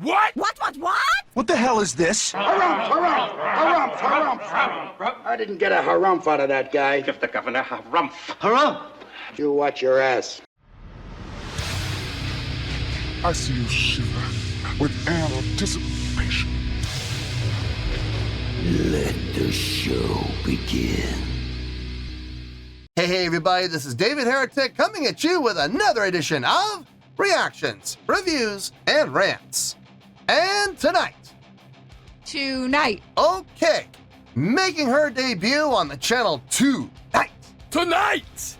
What? What? What the hell is this? Harumph. I didn't get a harumph out of that guy. Give the governor harumph. Harumph! You watch your ass. I see you shiver with anticipation. Let the show begin. Hey everybody, this is David Heretic coming at you with another edition of Reactions, Reviews, and Rants. And tonight, okay, making her debut on the channel tonight,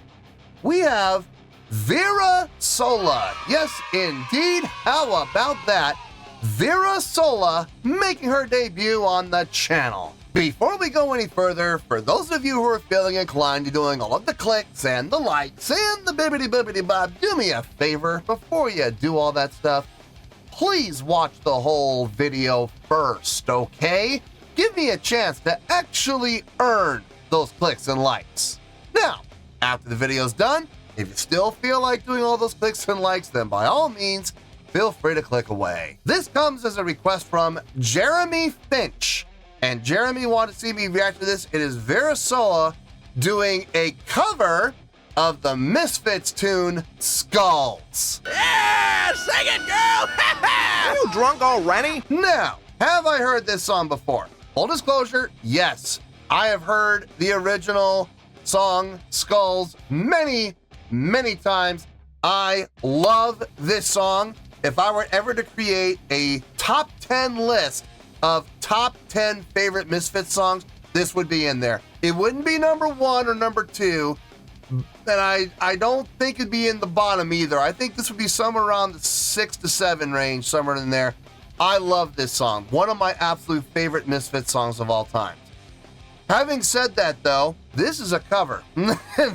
we have Vera Sola. Yes, indeed, how about that? Vera Sola making her debut on the channel. Before we go any further, for those of you who are feeling inclined to doing all of the clicks and the likes and the bibbidi bob, do me a favor before you do all that stuff. Please watch the whole video first, okay? Give me a chance to actually earn those clicks and likes. Now, after the video's done, if you still feel like doing all those clicks and likes, then by all means, feel free to click away. This comes as a request from Jeremy Finch. And Jeremy wanted to see me react to this. It is Vera Sola doing a cover of the Misfits tune, Skulls. Yeah! Sing it, girl! Are you drunk already? Now, have I heard this song before? Full disclosure, yes. I have heard the original song, Skulls, many times. I love this song. If I were ever to create a top 10 list of top 10 favorite Misfits songs, this would be in there. It wouldn't be number 1 or number 2, and I don't think it'd be in the bottom either. I think this would be somewhere around the 6 to 7 range, somewhere in there. I love this song. One of my absolute favorite Misfits songs of all time. Having said that though, this is a cover.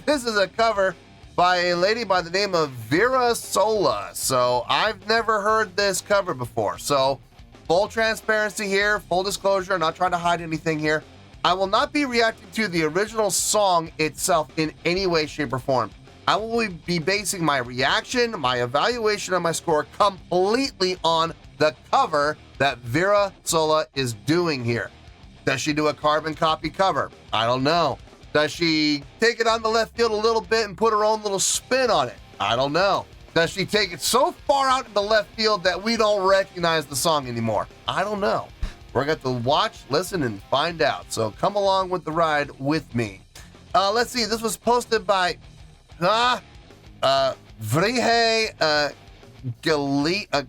This is a cover by a lady by the name of Vera Sola. So I've never heard this cover before. So full transparency here, full disclosure, I'm not trying to hide anything here. I will not be reacting to the original song itself in any way, shape, or form. I will be basing my reaction, my evaluation, and my score completely on the cover that Vera Sola is doing here. Does she do a carbon copy cover? I don't know. Does she take it on the left field a little bit and put her own little spin on it? I don't know. Does she take it so far out in the left field that we don't recognize the song anymore? I don't know. We're going to watch, listen, and find out. So come along with the ride with me. Let's see. This was posted by Vrije Galudin.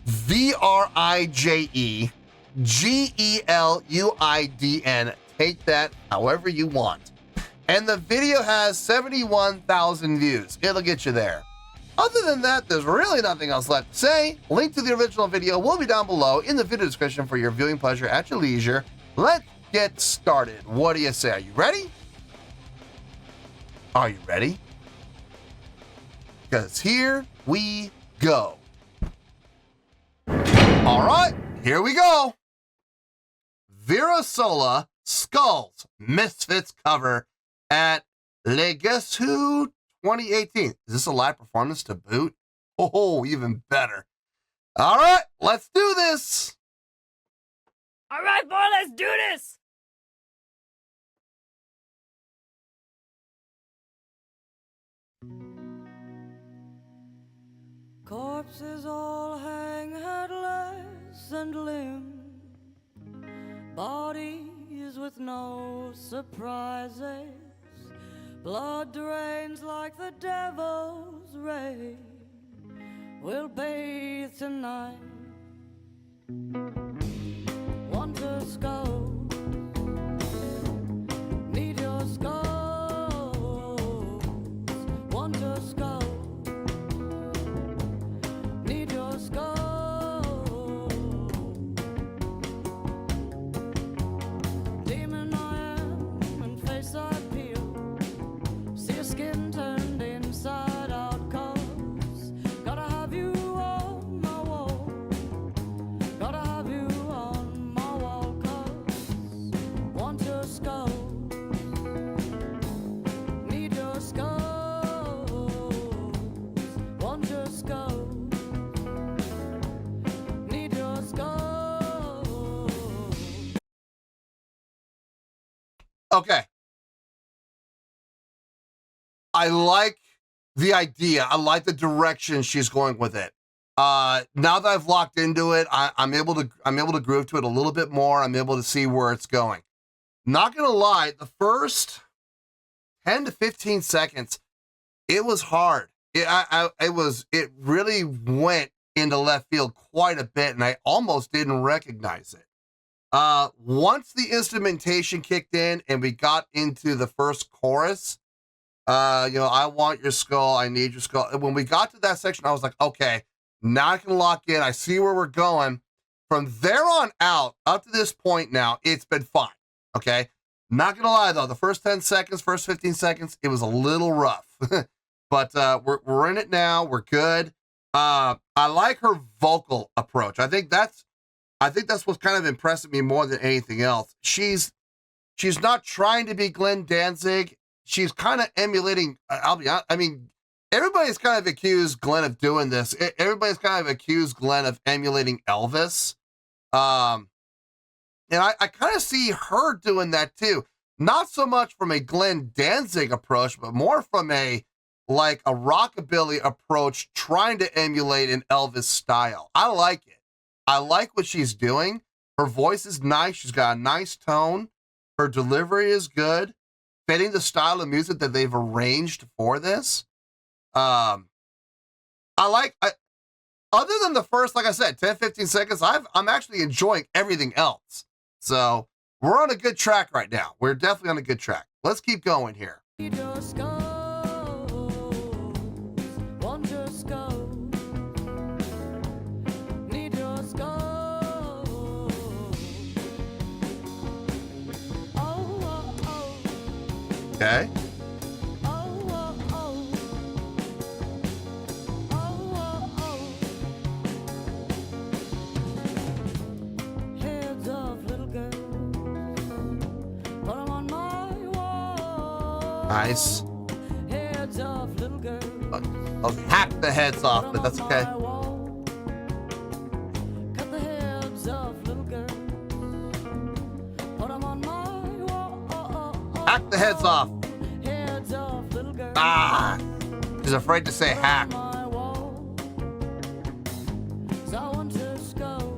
VRIJEGELUIDN. Take that however you want. And the video has 71,000 views. It'll get you there. Other than that, there's really nothing else left to say. Link to the original video will be down below in the video description for your viewing pleasure at your leisure. Let's get started. What do you say? Are you ready? Are you ready? Because here we go. All right, here we go. Vera Sola, Skulls, Misfits cover at Le Guess Who 2018. Is this a live performance to boot? Oh, even better. All right, let's do this. All right, boy, let's do this. Corpses all hang headless and limp, bodies with no surprises, blood drains like the devil's rain, we'll bathe tonight. Want to skull, need your skulls, want to skull. Okay. I like the idea. I like the direction she's going with it. Now that I've locked into it, I'm able to groove to it a little bit more. I'm able to see where it's going. Not gonna lie, the first 10 to 15 seconds, it was hard. It really went into left field quite a bit, and I almost didn't recognize it. Once the instrumentation kicked in and we got into the first chorus, I want your skull, I need your skull. When we got to that section, I was like, okay, now I can lock in. I see where we're going. From there on out, up to this point now, it's been fine. Okay. Not gonna lie though, the first 10 seconds, first 15 seconds, it was a little rough. But we're in it now. We're good. I like her vocal approach. I think that's what's kind of impressing me more than anything else. She's not trying to be Glenn Danzig. She's kind of emulating, I'll be honest, I mean, everybody's kind of accused Glenn of doing this. Everybody's kind of accused Glenn of emulating Elvis. And I kind of see her doing that too. Not so much from a Glenn Danzig approach, but more from a rockabilly approach, trying to emulate an Elvis style. I like it. I like what she's doing. Her voice is nice. She's got a nice tone. Her delivery is good, fitting the style of music that they've arranged for this. Other than the first, like I said, 10, 15 seconds, I'm actually enjoying everything else. So we're on a good track right now. We're definitely on a good track. Let's keep going here. Need your skulls, want your skulls. Need your skulls. Oh. Okay. Heads of little girls, put 'em on my wall. Nice. Heads of little girls. I'll hack the heads off, but that's okay. Cut the heads of little girls. Put 'em on my wall. Hack the heads off. Heads of little girls. Ah, she's afraid to say hack. My wall. So I want your skull.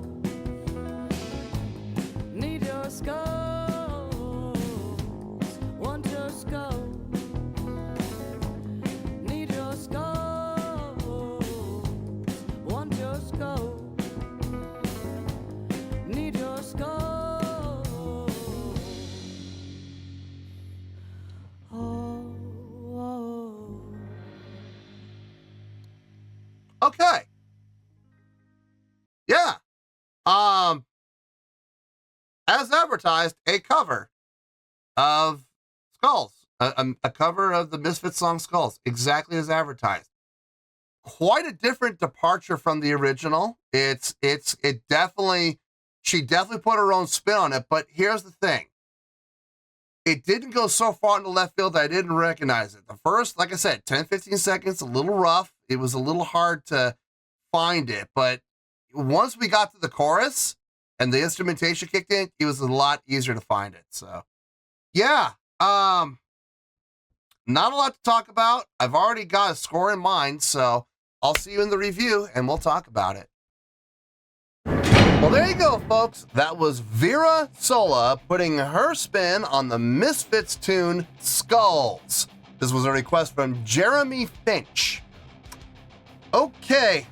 Need your skulls. Want your skull. Need your skulls. Want your skull. Need your skull. Oh. Okay. Yeah. As advertised, a cover of Skulls, a cover of the Misfits song Skulls, exactly as advertised. Quite a different departure from the original. She definitely put her own spin on it, but here's the thing. It didn't go so far into left field that I didn't recognize it. The first, like I said, 10, 15 seconds, a little rough. It was a little hard to find it, but once we got to the chorus and the instrumentation kicked in, it was a lot easier to find it. So yeah, not a lot to talk about. I've already got a score in mind, so I'll see you in the review and we'll talk about it. Well, there you go, folks. That was Vera Sola putting her spin on the Misfits tune Skulls. This was a request from Jeremy Finch. Okay,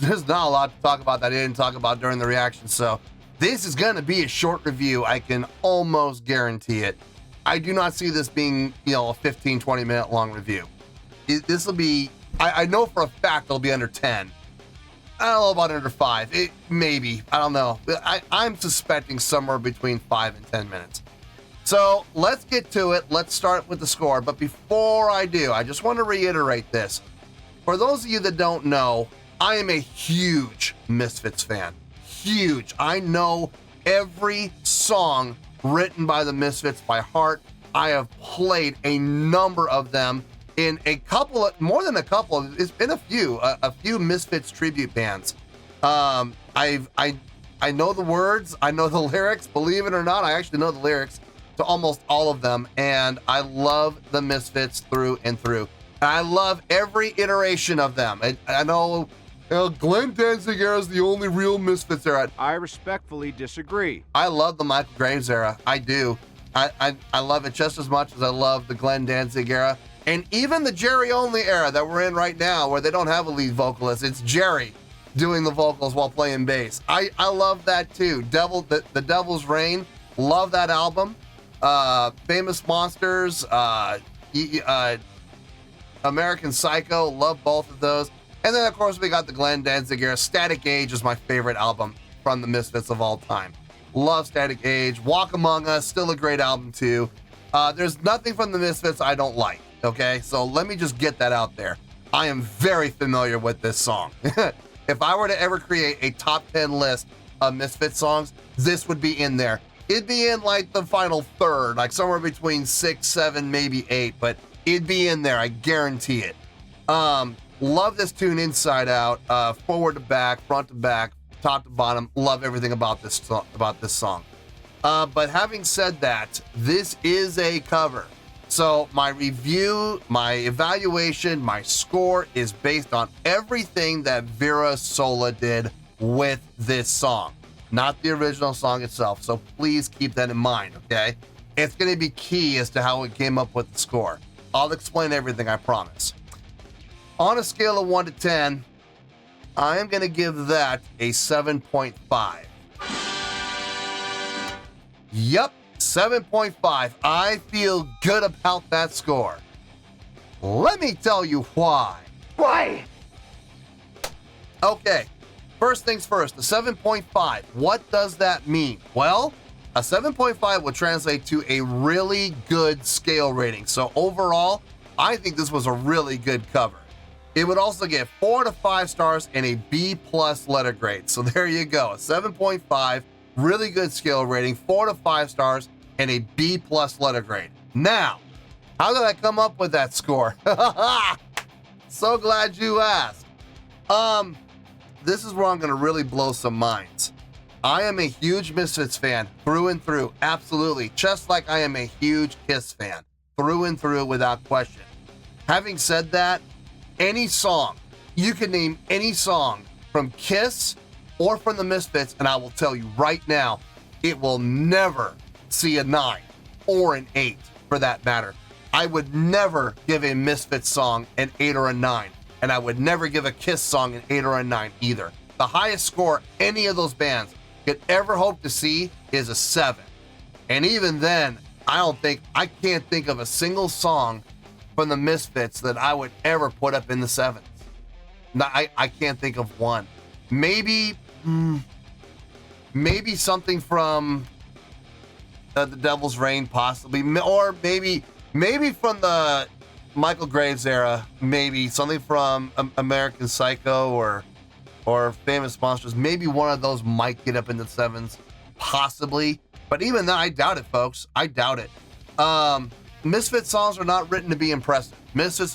there's not a lot to talk about that I didn't talk about during the reaction, so this is going to be a short review. I can almost guarantee it. I do not see this being, a 15, 20-minute long review. This will be, I know for a fact it'll be under 10. I don't know about under 5. Maybe. I don't know. I'm suspecting somewhere between 5 and 10 minutes. So let's get to it. Let's start with the score. But before I do, I just want to reiterate this. For those of you that don't know, I am a huge Misfits fan. Huge. I know every song written by the Misfits by heart. I have played a number of them in more than a couple. It's been a few Misfits tribute bands. I know the words, I know the lyrics. Believe it or not, I actually know the lyrics. to almost all of them, and I love the Misfits through and through. And I love every iteration of them. I know, Glenn Danzig era is the only real Misfits era. I respectfully disagree. I love the Michael Graves era. I do. I love it just as much as I love the Glenn Danzig era. And even the Jerry Only era that we're in right now, where they don't have a lead vocalist. It's Jerry doing the vocals while playing bass. I love that too. The Devil's Reign, love that album. Famous Monsters, American Psycho, love both of those. And then of course we got the Glenn Danzig era. Static Age is my favorite album from the Misfits of all time. Love Static Age. Walk Among Us, still a great album too. There's nothing from the Misfits I don't like, okay? So let me just get that out there. I am very familiar with this song. If I were to ever create a top 10 list of Misfits songs, this would be in there. It'd be in like the final third, like somewhere between 6, 7, maybe 8, but it'd be in there, I guarantee it. Love this tune inside out, forward to back, front to back, top to bottom. Love everything about this song. But having said that, this is a cover. So my review, my evaluation, my score is based on everything that Vera Sola did with this song, not the original song itself. So please keep that in mind, okay? It's going to be key as to how it came up with the score. I'll explain everything, I promise. On a scale of 1 to 10, I am going to give that a 7.5. Yup, 7.5. I feel good about that score. Let me tell you why. Why? Okay, first things first, the 7.5. What does that mean? Well, a 7.5 would translate to a really good scale rating. So overall, I think this was a really good cover. It would also get 4 to 5 stars and a B+ letter grade. So there you go, a 7.5, really good scale rating, 4 to 5 stars and a B+ letter grade. Now, how did I come up with that score? So glad you asked. This is where I'm gonna really blow some minds. I am a huge Misfits fan through and through, absolutely, just like I am a huge Kiss fan through and through without question. Having said that, any song, you can name any song from Kiss or from the Misfits, and I will tell you right now, it will never see a 9 or an 8 for that matter. I would never give a Misfits song an 8 or a 9, and I would never give a Kiss song an 8 or a 9 either. The highest score any of those bands could ever hope to see is a 7. And even then, I can't think of a single song from the Misfits that I would ever put up in the 7s. No, I can't think of one. Maybe something from the Devil's Reign, possibly, or maybe from the Michael Graves era, maybe something from American Psycho or Famous Monsters. Maybe one of those might get up in the 7s, possibly. But even then, I doubt it, folks. I doubt it. Misfits songs are not written to be impressive. Misfits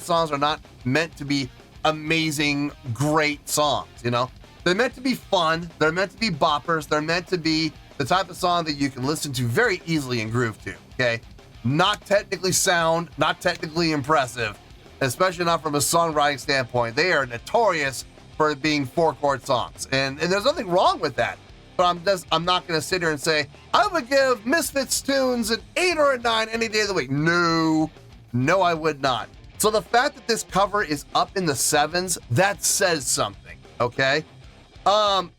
songs are not meant to be amazing, great songs, you know? They're meant to be fun. They're meant to be boppers. They're meant to be the type of song that you can listen to very easily and groove to, okay? Not technically sound, not technically impressive, especially not from a songwriting standpoint. They are notorious for being 4-chord songs, and there's nothing wrong with that. But I'm not going to sit here and say, I would give Misfits tunes an 8 or a 9 any day of the week. No, I would not. So the fact that this cover is up in the 7s, that says something, okay?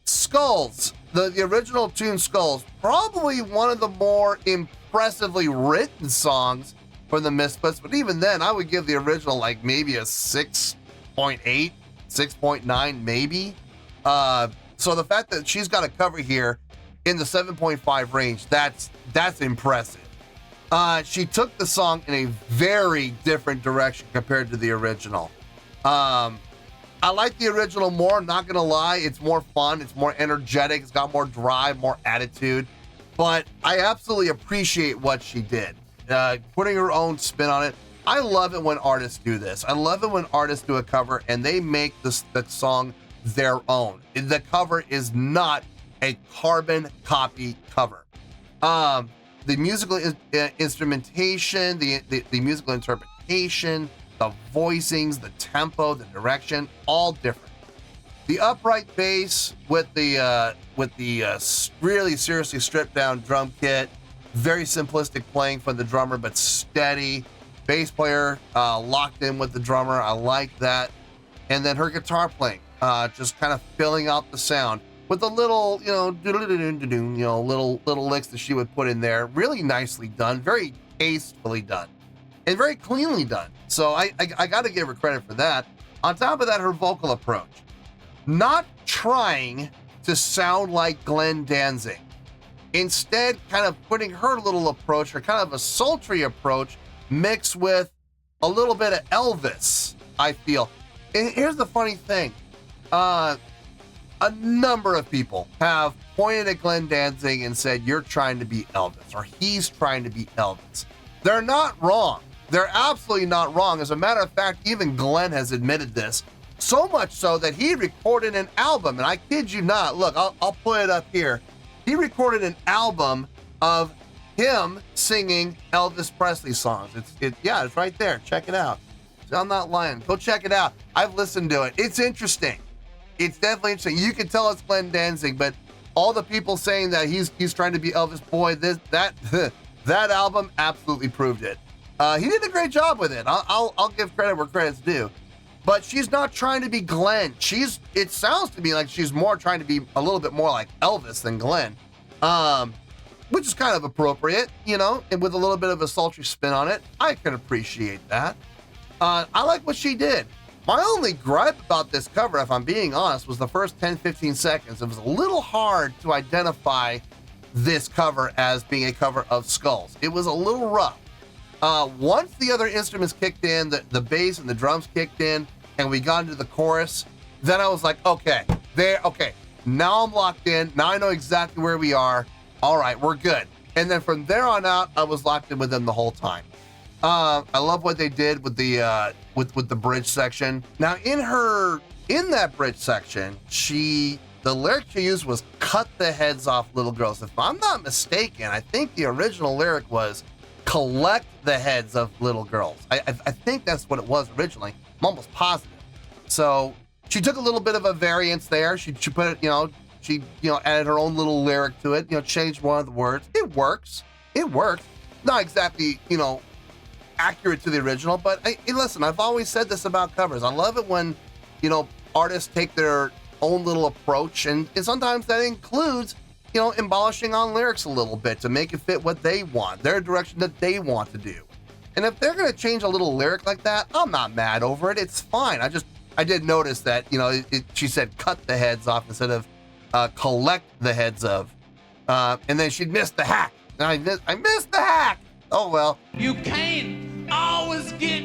Skulls, the original tune Skulls, probably one of the more impressively written songs from the Misfits, but even then, I would give the original like maybe a 6.8, 6.9 maybe. So the fact that she's got a cover here in the 7.5 range, that's impressive. She took the song in a very different direction compared to the original. I like the original more, not gonna lie. It's more fun, it's more energetic, it's got more drive, more attitude. But I absolutely appreciate what she did, putting her own spin on it. I love it when artists do this. I love it when artists do a cover and they make the song their own. The cover is not a carbon copy cover. the musical instrumentation, the musical interpretation, the voicings, the tempo, the direction, all different. The upright bass with the really seriously stripped down drum kit, very simplistic playing from the drummer, but steady. Bass player locked in with the drummer. I like that. And then her guitar playing, just kind of filling out the sound with a little, little licks that she would put in there. Really nicely done, very tastefully done, and very cleanly done. So I got to give her credit for that. On top of that, her vocal approach. Not trying to sound like Glenn Danzig. Instead, kind of putting her little approach, her kind of a sultry approach, mixed with a little bit of Elvis, I feel. And here's the funny thing. A number of people have pointed at Glenn Danzig and said, you're trying to be Elvis, or he's trying to be Elvis. They're not wrong. They're absolutely not wrong. As a matter of fact, even Glenn has admitted this. So much so that he recorded an album, and I kid you not, look, I'll put it up here. He recorded an album of him singing Elvis Presley songs. It's right there. Check it out. I'm not lying. Go check it out. I've listened to it. It's interesting. It's definitely interesting. You can tell it's Glenn Danzig, but all the people saying that he's trying to be Elvis, boy, that album absolutely proved it. He did a great job with it. I'll give credit where credit's due. But she's not trying to be Glenn. It sounds to me like she's more trying to be a little bit more like Elvis than Glenn, which is kind of appropriate, and with a little bit of a sultry spin on it. I can appreciate that. I like what she did. My only gripe about this cover, if I'm being honest, was the first 10-15 seconds. It was a little hard to identify this cover as being a cover of Skulls. It was a little rough. Once the other instruments kicked in, the bass and the drums kicked in, and we got into the chorus, then I was like, okay, now I'm locked in. Now I know exactly where we are. All right, we're good. And then from there on out, I was locked in with them the whole time. I love what they did with the with the bridge section. Now in that bridge section, the lyric she used was "cut the heads off little girls." If I'm not mistaken, I think the original lyric was "collect the heads of little girls." I think that's what it was originally. I'm almost positive. So she took a little bit of a variance there. She put it, she added her own little lyric to it. Changed one of the words. It works. Not exactly accurate to the original, but listen, I've always said this about covers. I love it when artists take their own little approach, and sometimes that includes embellishing on lyrics a little bit to make it fit what they want, their direction that they want to do. And if they're going to change a little lyric like that, I'm not mad over it. It's fine. I did notice that she said cut the heads off instead of collect the heads of, and then she'd missed the hack. I missed the hack. Oh well. You can't always get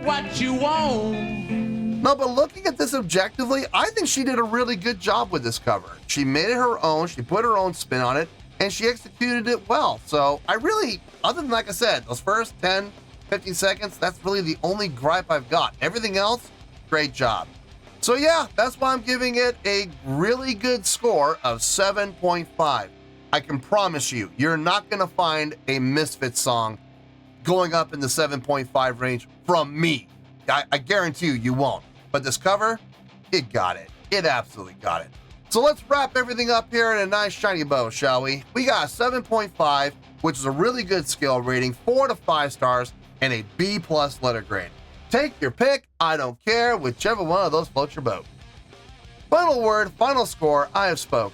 what you want. No, but looking at this objectively, I think she did a really good job with this cover. She made it her own, she put her own spin on it, and she executed it well. So I really, other than, like I said, those first 10, 15 seconds, that's really the only gripe I've got. Everything else, great job. So yeah, that's why I'm giving it a really good score of 7.5. I can promise you, you're not going to find a Misfits song going up in the 7.5 range from me. I guarantee you won't. But this cover, it got it. It absolutely got it. So let's wrap everything up here in a nice shiny bow, shall we? We got a 7.5, which is a really good skill rating, 4 to 5 stars, and a B+ letter grade. Take your pick, I don't care, whichever one of those floats your boat. Final word, final score, I have spoke.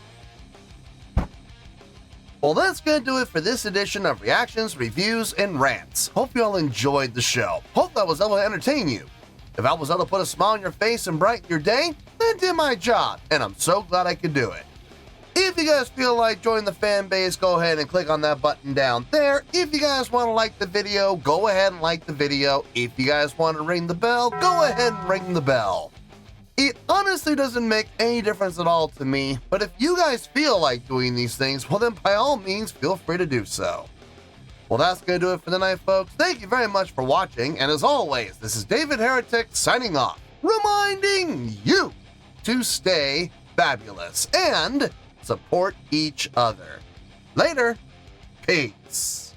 Well, that's going to do it for this edition of Reactions, Reviews, and Rants. Hope you all enjoyed the show. Hope I was able to entertain you. If I was able to put a smile on your face and brighten your day, then I did my job, and I'm so glad I could do it. If you guys feel like joining the fan base, go ahead and click on that button down there. If you guys want to like the video, go ahead and like the video. If you guys want to ring the bell, go ahead and ring the bell. It honestly doesn't make any difference at all to me, but if you guys feel like doing these things, well then by all means, feel free to do so. Well, that's going to do it for tonight, folks. Thank you very much for watching, and as always, this is David Heretic signing off, reminding you to stay fabulous and support each other. Later. Peace.